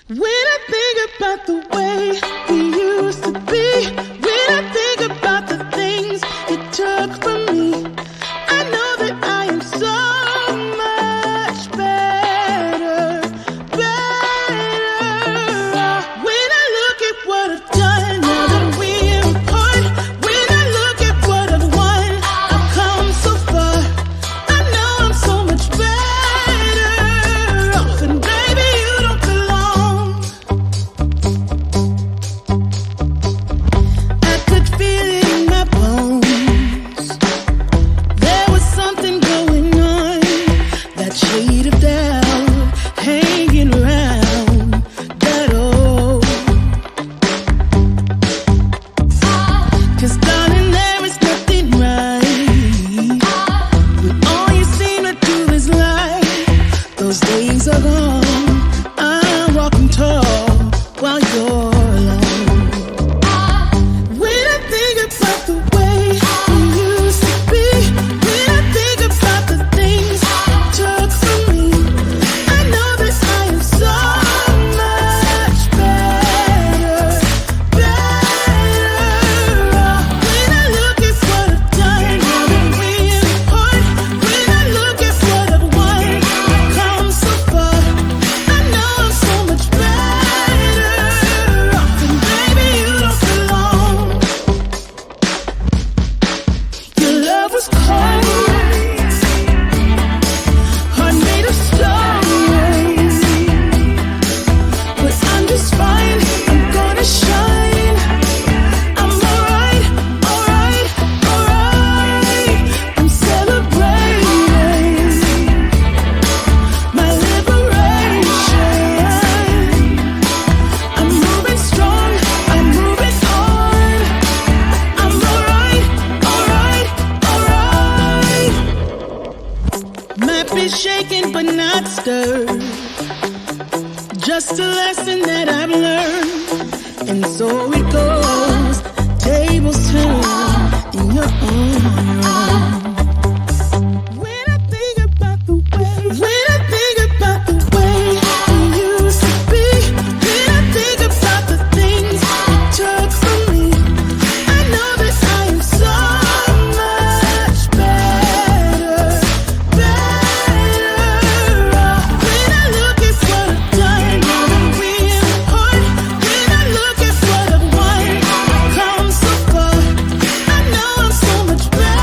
When I think about the way we used to be, when I think about the things you took from me, I know that I am so much better, better. When I look at what I've done, now that we're apart, when I look at what I've won, I've come so far. I know I'm so much better off, and baby, you don't belong. I could feel it in my bones. There was something going on, that shade of doubt hanging around that old. 'Cause darling, there is nothing right when all you seem to do is lie. Those days are gone. I'm walking tall while you're alone. When I think about the way we used to be, when I think about the things you took from me, I know that I am so much better, better. When I look at what I've done, now that we're apart, when I look at what I've won, I've come so far. I know I'm so much better off, and baby, you don't belong. Your love was cold, heart made of stone, but I'm just fine. I'm gonna shine. I'm alright, alright, alright. I'm celebrating my liberation. I'm moving strong, I'm moving on. I'm alright, alright, alright. Might be shaken but not stirred. Just a lesson that I've learned. And so it goes. Tables turn in your own. When I think about the way, when I think about the way we used to be, when I think about the things you took from me, I know that I am so much better, better. When I look at what I've done, now that we're apart, when I look at what I've won, I've come so far. I know I'm so much better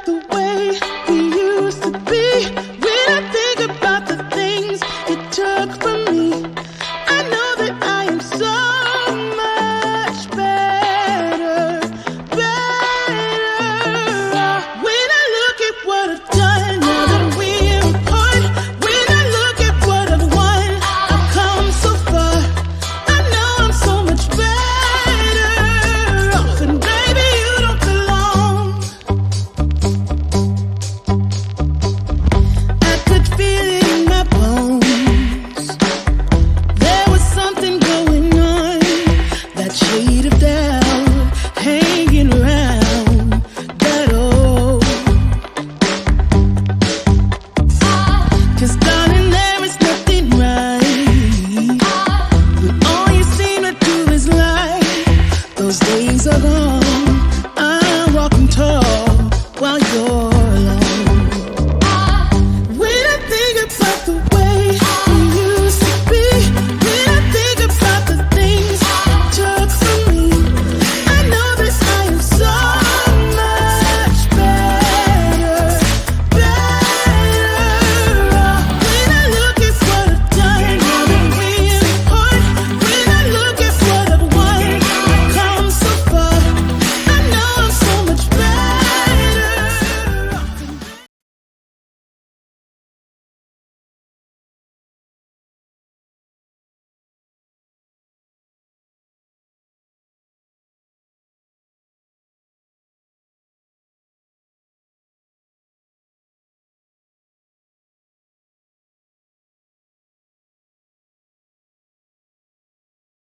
the way